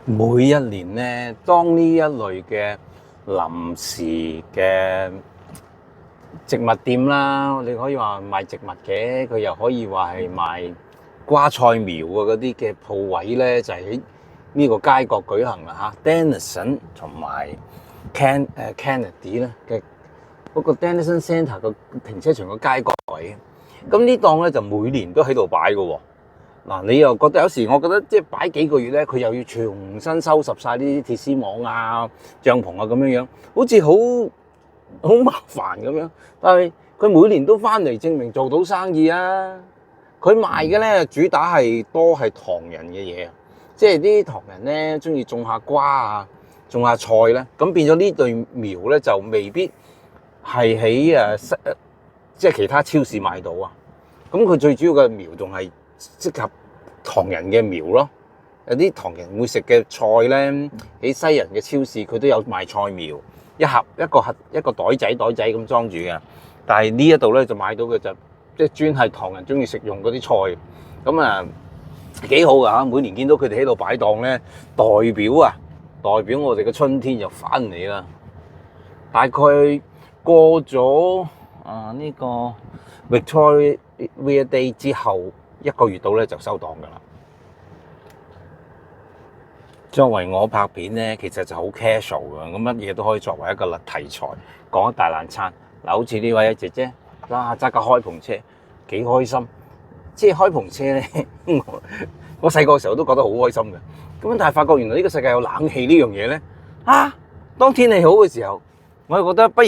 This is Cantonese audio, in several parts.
每一年咧，當呢一類嘅臨時嘅植物店啦，你可以話賣植物嘅，佢又可以話係賣瓜菜苗啊嗰啲嘅鋪位咧，就喺呢個街角舉行啦嚇。Denison 同埋 Kennedy 咧嘅嗰個 Denison Centre 個停車場個街角位，咁呢檔咧就每年都喺度擺嘅喎。嗱，你又覺得有時，我覺得即係擺幾個月咧，佢又要重新收拾晒啲鐵絲網啊、帳篷啊咁樣樣，好似好麻煩咁樣。但係佢每年都翻嚟，證明做到生意啊！佢賣嘅咧主打係多係唐人嘅嘢，即係啲唐人咧中意種下瓜啊、種下菜咧，咁變咗呢對苗咧就未必係喺即係其他超市買到啊。咁佢最主要嘅苗仲係適合唐人嘅苗咯，有啲唐人會食嘅菜咧，喺西人嘅超市佢都有賣菜苗，一個袋仔咁裝住嘅。但係呢一度咧就買到嘅就即係專係唐人中意食用嗰啲菜，咁啊幾好噶嚇！每年見到佢哋喺度擺檔咧，代表我哋嘅春天又翻嚟啦。大概過咗呢個 Victoria Day 之後1個月到咧就收檔噶啦。作為我拍片咧，其實就好 casual 嘅，咁乜嘢都可以作為一個題材講一大爛餐。嗱，好似呢位姐姐，揸架開篷車，幾開心。即係開篷車咧，我細個嘅時候都覺得好開心嘅。咁但係發覺原來呢個世界有冷氣呢樣嘢咧，當天氣好嘅時候，我就覺得不如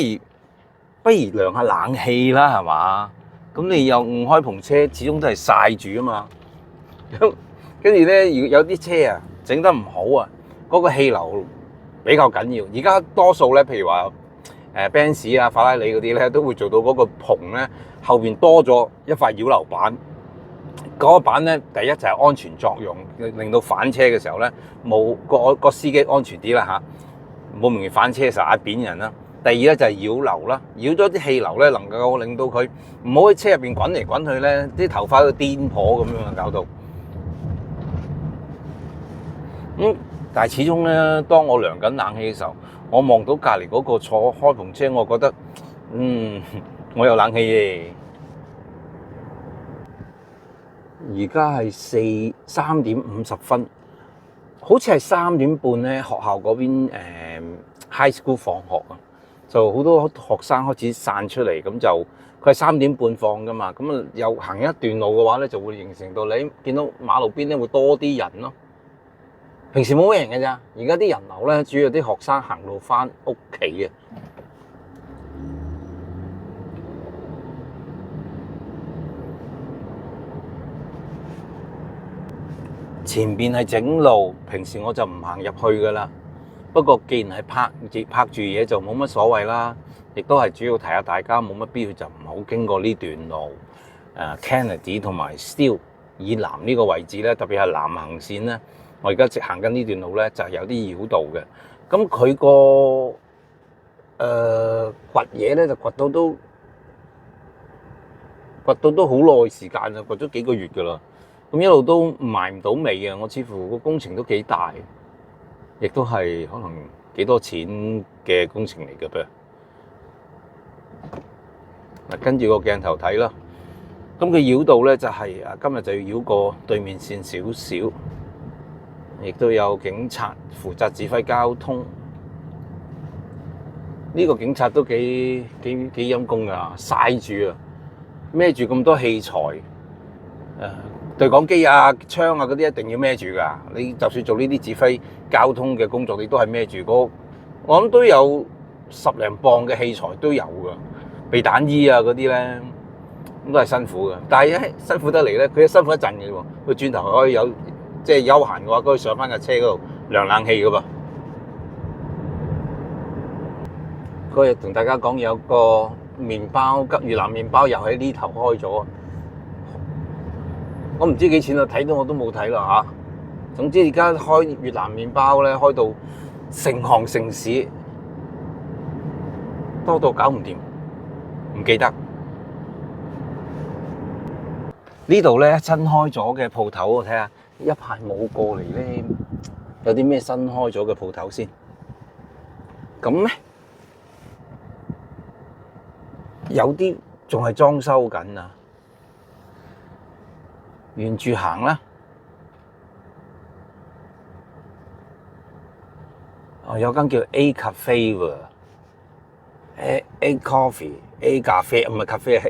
涼下冷氣啦，係嘛？咁你又唔開篷車，始終都係曬住啊嘛。咁跟住咧，如果有啲車啊整得唔好啊，嗰個氣流比較緊要。而家多數咧，譬如話Benz 啊、法拉利嗰啲咧，都會做到嗰個篷咧後邊多咗一塊擾流板。嗰個板咧，第一就係安全作用，令到反車嘅時候咧冇個司機安全啲啦嚇，冇容易反車嘅時候壓扁人啦。第二咧就係擾流啦，擾咗啲氣流咧，能夠令到佢唔好喺車入邊滾嚟滾去咧，啲頭髮喺度顛簸咁樣啊，搞到但係始終咧，當我涼緊冷氣嘅時候，我望到隔離嗰個坐開篷車，我覺得我有冷氣嘅。而家係3點50分，好似係3點半咧，學校嗰邊high school 放學啊，就好多學生開始散出嚟，咁就佢係3點半放噶嘛，咁啊又行一段路嘅話咧，就會形成到你見到馬路邊咧會多啲人咯。平時冇咩人嘅咋，而家啲人流咧主要啲學生行路翻屋企嘅。前邊係整路，平時我就唔行入去噶啦。不過既然係拍住嘢就冇乜所謂啦，亦都係主要提下大家冇乜必要就唔好經過呢段路。Kennedy 同埋 Steele 以南呢個位置咧，特別係南行線咧，我而家直行緊呢段路咧就係有啲繞道嘅。咁佢個掘嘢咧就掘到都好耐時間啦，掘咗幾個月噶啦。咁一路都埋唔到尾嘅，我似乎個工程都幾大，亦都係可能幾多錢嘅工程嚟嘅噃。嗱，跟住個鏡頭睇啦，咁佢繞道咧就係今日就要繞過對面線少少，亦都有警察負責指揮交通。呢個警察都幾陰功㗎，曬住啊，孭住咁多器材，對講機啊、槍啊嗰啲一定要孭住噶。你就算做呢啲指揮交通嘅工作，你都係孭住個，我諗都有10零磅嘅器材都有噶。避彈衣啊嗰啲咧，咁都係辛苦嘅。但係辛苦得嚟咧，佢辛苦一陣嘅喎，佢轉頭可以有即係休閒嘅話，可以上翻架車嗰度涼冷氣噶噃。嗰日同大家講有個麵包越南麵包又喺呢頭開咗。我唔知幾錢啦，睇到我都冇睇啦嚇。總之而家開越南麵包咧，開到成行成市，多到搞唔掂，唔記得。呢度咧新開咗嘅鋪頭，我睇下一排冇過嚟咧，有啲咩新開咗嘅鋪頭先？咁咧有啲仲係裝修緊啊，沿住行啦。有間叫 A Cafe 喎，A Coffee，A 咖啡唔係咖啡，係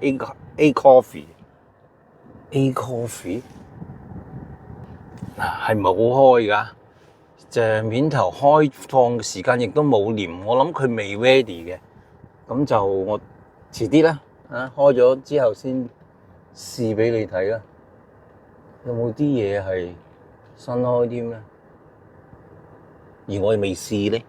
A Coffee，A Coffee 係冇開㗎，就面頭開放嘅時間亦都冇黏，我諗佢未 ready 嘅，咁就我遲啲啦，開咗之後先試俾你睇啦。有冇啲嘢係新開添咧？而我哋未試咧。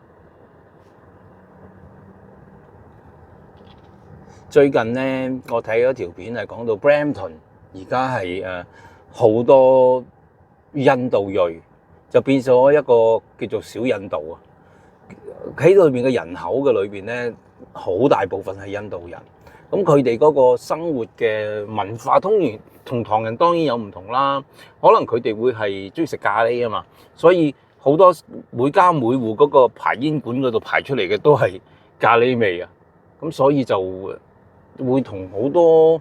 最近咧，我睇咗條片係講到 Brampton 而家係好多印度裔，就變咗一個叫做小印度啊。喺裏面嘅人口嘅裏邊咧，好大部分係印度人。咁佢哋嗰個生活嘅文化，同唐人當然有唔同啦。可能佢哋會係中意食咖喱啊嘛，所以好多每家每戶嗰個排煙管嗰度排出嚟嘅都係咖喱味啊。咁所以就會同好多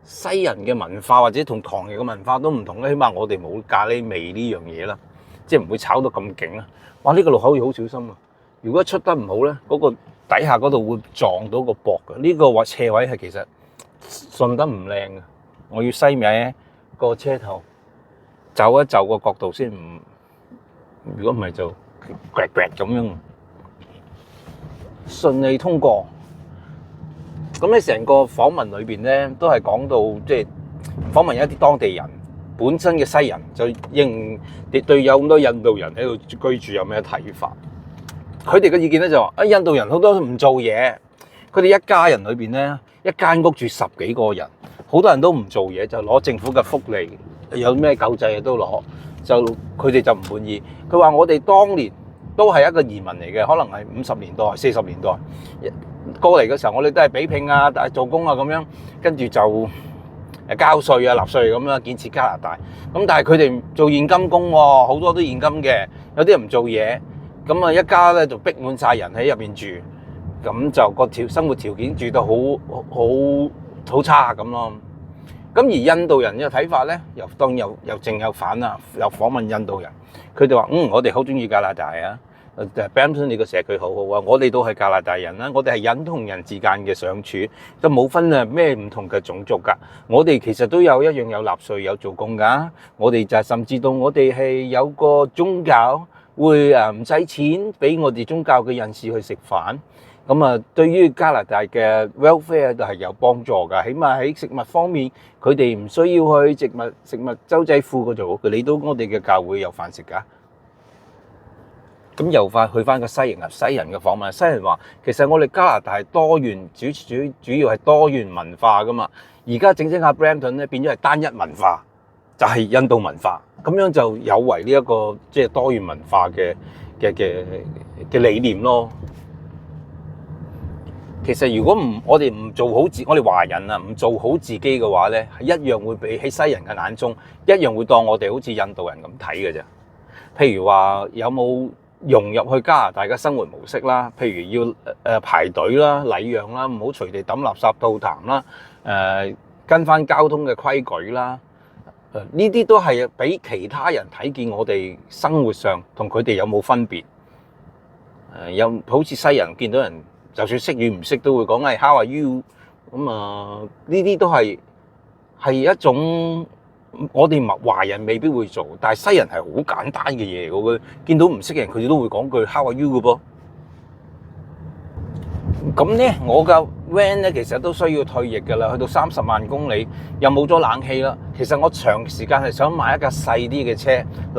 西人嘅文化或者同唐人嘅文化都唔同咧。起碼我哋冇咖喱味呢樣嘢啦，即係唔會炒到咁勁啊。哇！呢個路口要好小心啊！如果出得唔好咧，嗰個底下嗰度會撞到個膊嘅。呢個斜位係其實順得唔靚嘅。我要西歪個車頭，就一就個角度先唔。如果唔係就刮刮咁樣，順利通過。咁你成個訪問裏邊咧，都係講到即係訪問一啲當地人本身嘅西人，就應對有咁多印度人喺度居住有咩睇法？佢哋嘅意見咧就話：印度人好多唔做嘢，佢哋一家人裏邊咧，一間屋住10幾個人，好多人都唔做嘢，就攞政府嘅福利，有咩救濟都攞，就佢哋就唔滿意。佢話：我哋當年都係一個移民嚟嘅，可能係50年代、40年代過嚟嘅時候，我哋都係比拼啊、做工啊咁樣，跟住就交稅啊、納稅咁樣建設加拿大。咁但係佢哋做現金工喎，好多都現金嘅，有啲人唔做嘢。咁啊，一家咧就逼滿晒人喺入邊住，咁就個生活條件住到好差咁咯。咁而印度人嘅睇法咧，當然又正有反啦。又訪問印度人，佢哋話：我哋好中意加拿大啊，Brampton 你個社區好好啊，我哋都係加拿大人啦，我哋係人同人之間嘅相處，都冇分咩唔同嘅種族㗎。我哋其實都有一樣有納稅有做工㗎。我哋就甚至到我哋係有個宗教。會唔使錢俾我哋宗教嘅人士去食飯，咁啊對於加拿大嘅 welfare 都係有幫助㗎。起碼喺食物方面，佢哋唔需要去食物周濟庫嗰度，佢嚟到我哋嘅教會有飯食㗎。咁又去翻個西人嘅訪問，西人話其實我哋加拿大係多元，主要係多元文化㗎嘛。而家整下 Brampton 咧變咗係單一文化。就係印度文化，咁樣就有違呢一個即係多元文化嘅理念咯。其實如果我哋唔做好我哋華人啊唔做好自己嘅話咧，係一樣會俾喺西人嘅眼中一樣會當我哋好似印度人咁睇嘅啫。譬如話有冇融入去加拿大嘅生活模式啦，譬如要排隊啦、禮讓啦，唔好隨地抌垃圾吐痰啦，跟翻交通嘅規矩啦。呢啲都係俾其他人睇見我哋生活上同佢哋有冇分別。有好似西人見到人，就算識與唔識都會講係 How are you？ 咁啊，呢啲都係一種我哋華人未必會做，但係西人係好簡單嘅嘢。佢見到唔識嘅人，佢哋都會講句 How are you 嘅噃。咁咧，我嘅 van 咧其實都需要退役㗎啦，去到30萬公里又冇咗冷氣啦。其實我長時間係想買一架細啲嘅車，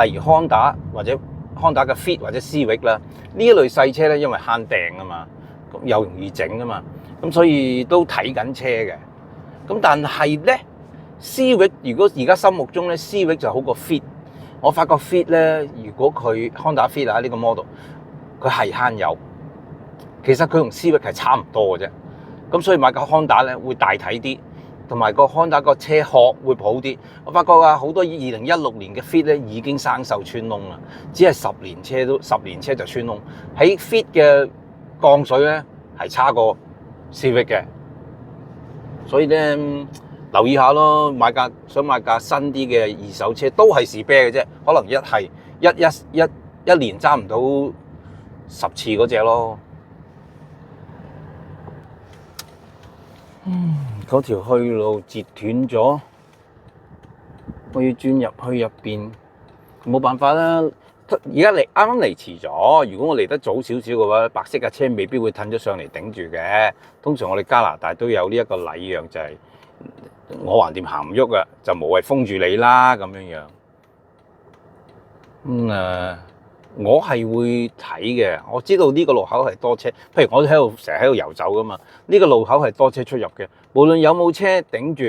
例如 Honda 或者 Honda 嘅 Fit 或者 Civic 啦。呢一類細車咧，因為慳訂啊嘛，又容易整啊嘛，咁所以都睇緊車嘅。咁但係咧 Civic 如果而家心目中咧 Civic 就好過 Fit。我發覺 Fit 咧，如果佢 Honda Fit 啊呢個 model， 佢係慳油。其實佢同 Civic 係差唔多嘅啫，咁所以買架 Honda 咧會大體啲，同埋個 Honda 個車殼會好啲。我發覺啊，好多2016年嘅 Fit 咧已經生鏽穿窿啦，只係10年車就穿窿。喺 Fit 嘅降水咧係差過 Civic 嘅，所以咧留意下咯。想買架新啲嘅二手車都係士啤嘅啫，可能一年揸唔到10次嗰隻咯。嗰條去路截斷咗，我要轉入去入邊，冇辦法啦。而家啱啱嚟遲咗，如果我嚟得早少少嘅話，白色嘅車未必會褪咗上嚟頂住嘅。通常我哋加拿大都有呢一個禮讓，就係我橫掂行唔喐啊，就無謂封住你啦咁樣樣。我係會睇嘅，我知道呢個路口係多車，譬如我成日喺度遊走噶嘛，呢個路口係多車出入嘅，無論有冇車頂住，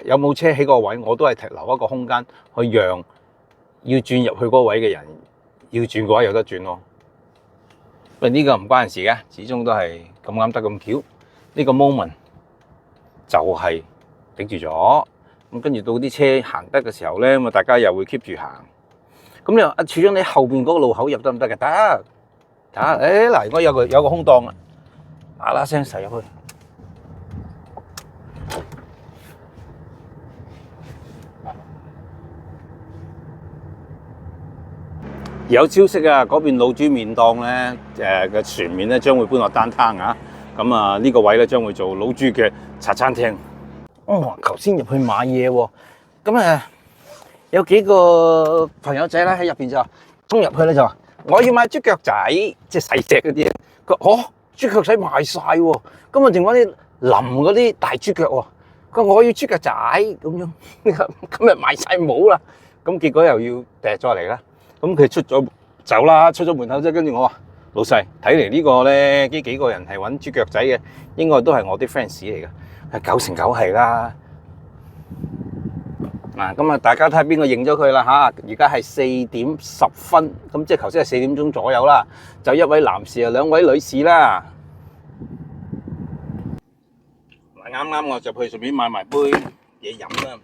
有冇車喺個位，我都係留一個空間去讓要轉入去嗰位嘅人要轉嘅話有得轉咯。因為呢個唔關人事嘅，始終都係咁啱得咁巧，呢個 moment 就係頂住咗，咁跟住到啲車行得嘅時候咧，咁啊大家又會 keep 住行。咁你話啊，處長你後邊嗰個路口入得唔得嘅？得，嗱，如果有個空檔啊，嗱嗱聲駛入去。有消息啊，嗰邊老豬麵檔咧，嘅船面咧將會搬落單攤啊。咁啊，呢個位咧將會做老豬嘅茶餐廳。頭先入去買嘢喎，咁有幾個朋友仔咧喺入邊就衝入去咧就話：我要買豬腳仔，即係細隻嗰啲。佢話：豬腳仔賣晒喎，咁啊剩翻啲腍嗰啲大豬腳喎。佢話：我要豬腳仔咁樣，今日賣晒冇啦。咁結果又要掟咗嚟啦。咁佢出咗門口啫。跟住我話：老細，睇嚟呢個咧，呢幾個人係揾豬腳仔嘅，應該都係我啲 fans 嚟嘅，係9成9係啦。咁啊，大家睇下邊個認咗佢啦嚇！而家係4點10分，咁即係頭先係4點鐘左右啦。就一位男士啊，兩位女士啦。啱我就去順便買埋杯嘢飲啦。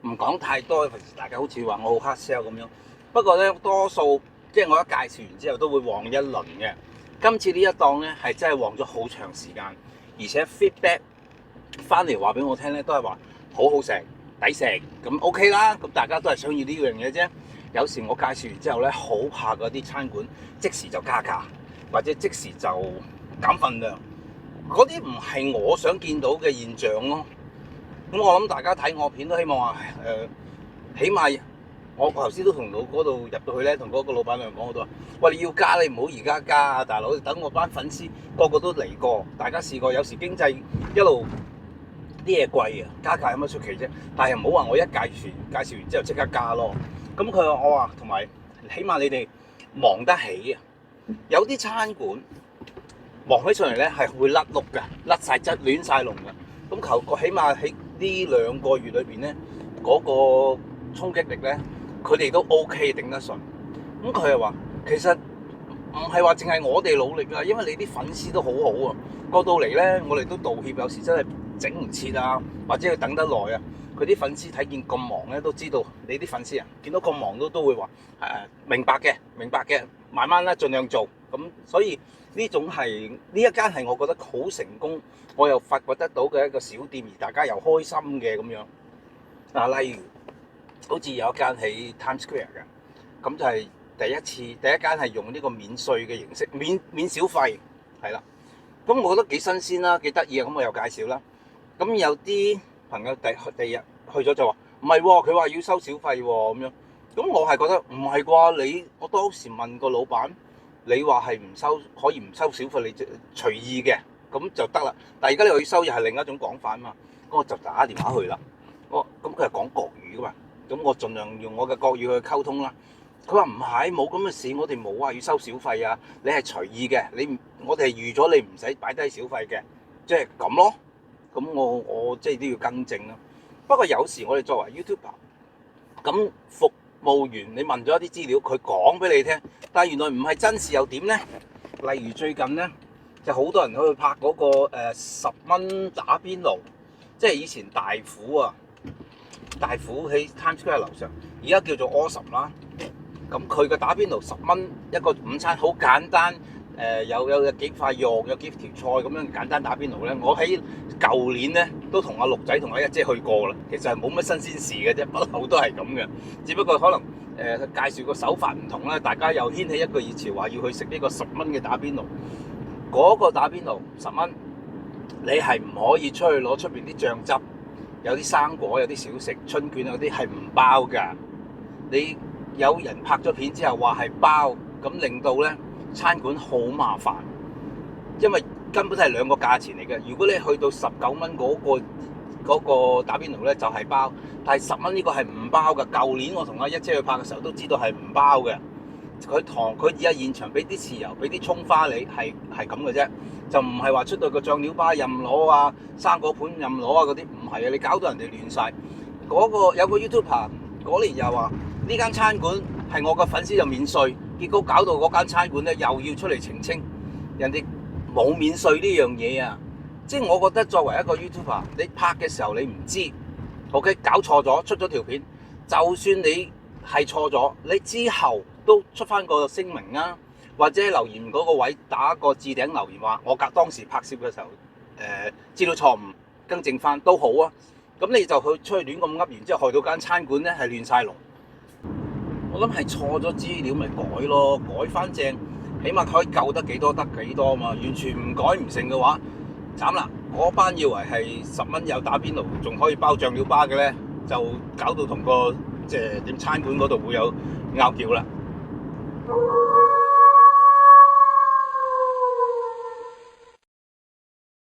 唔講太多，平時大家好似話我好 hard sell 咁樣。不過咧，多數即係我一介紹完之後都會旺一輪嘅。今次呢一檔咧係真係旺咗好長時間，而且 feedback 翻嚟話俾我聽咧都係話好好食。抵食咁 OK 啦，咁大家都係想要呢樣嘢啫。有時我介紹完之後咧，好怕嗰啲餐館即時就加價，或者即時就減份量，嗰啲唔係我想見到嘅現象咯。咁我諗大家睇我片都希望話起碼我頭先都同到嗰度入到去咧，同嗰個老闆娘講我都話：喂，你要加你唔好而家加啊，大佬，等我班粉絲個個都嚟過，大家試過。有時經濟一路啲嘢貴啊，加價有乜出奇啫？但係唔好話我一介紹完之後即刻加咯。咁我話同埋，起碼你哋忙得起啊。有啲餐館忙起上嚟咧係會甩碌嘅，甩晒質，亂晒龍嘅。咁起碼喺呢2個月裏邊咧，嗰個衝擊力咧，佢哋都 OK 頂得順。咁佢又話其實唔係話淨係我哋努力啊，因為你啲粉絲都好好啊。過到嚟咧，我哋都道歉，有時真係整唔切啊，或者佢等得耐啊。佢啲粉絲睇見咁忙咧，都知道你啲粉絲啊，見到咁忙都會話明白嘅，慢慢啦，盡量做。咁所以呢一間係我覺得好成功，我又發掘得到嘅一個小店，而大家又開心嘅咁樣。例如好似有一間喺 Times Square 嘅，咁就係第一間係用呢個免稅嘅形式，免小費係啦。咁我覺得幾新鮮啦，幾得意啊！咁我又介紹啦。咁有啲朋友第二日去咗就話唔係喎，佢話要收小費喎咁樣。咁我係覺得唔係啩？我當時問個老闆，你話係唔收，可以唔收小費，你就隨意嘅，咁就得啦。但係而家你去收又係另一種講法啊嘛。咁我就打電話去啦。咁佢係講國語噶嘛，咁我盡量用我嘅國語去溝通啦。佢話唔係，冇咁嘅事，我哋冇話要收小費啊，你係隨意嘅，我哋係預咗你唔使擺低小費嘅，即係咁咯。咁我即係都要更正啦。不過有時我哋作為 YouTuber， 咁服務員你問咗一啲資料，佢講俾你聽，但係原來唔係真事又點呢？例如最近呢，就好多人去拍嗰個10蚊打邊爐，即係以前大虎啊，大虎喺 Times Square 樓上，而家叫做 Awesome 啦。咁佢嘅打邊爐10蚊一個午餐，好簡單。有幾塊肉，有幾條菜咁樣簡單打邊爐咧。我喺舊年咧都同阿陸仔同阿一姐去過啦。其實係冇乜新鮮事嘅啫，不嬲都係咁嘅。只不過可能介紹個手法唔同啦，大家又掀起一個熱潮，話要去食呢個10蚊嘅打邊爐。嗰個打邊爐10蚊，你係唔可以出去攞出邊啲醬汁，有啲生果，有啲小食、春卷嗰啲係唔包㗎。你有人拍咗片之後話係包，咁令到咧餐館好麻煩，因為根本係兩個價錢嚟嘅。如果你去到19蚊嗰個打邊爐咧就係包，但係10蚊呢個係唔包㗎。舊年我同阿一姐去拍嘅時候都知道係唔包嘅。佢而家現場俾啲豉油，俾啲葱花你係咁嘅啫，就唔係話出到個醬料巴任攞啊，生果盤任攞啊嗰啲，唔係啊，你搞到人哋亂晒。有個 YouTuber 嗰年又話呢間餐館係我個粉絲就免稅，結果搞到嗰間餐館咧又要出嚟澄清，人哋冇免稅呢樣嘢啊！即係我覺得作為一個 YouTuber， 你拍嘅時候你唔知 ，OK 搞錯咗出咗條片，就算你係錯咗，你之後都出翻個聲明啊，或者留言嗰個位打個置頂留言話我當時拍攝嘅時候知道錯誤，更正翻都好啊。咁你就去出去亂咁噏完之後，害到間餐館咧係亂晒龍。我諗係錯咗資料咪改咯，改翻正，起碼可以救得幾多得幾多嘛。完全唔改唔成嘅話，慘啦！嗰班以為係10蚊有打邊爐，仲可以包醬料巴嘅咧，就搞到同個即係點餐館嗰度會有拗撬啦。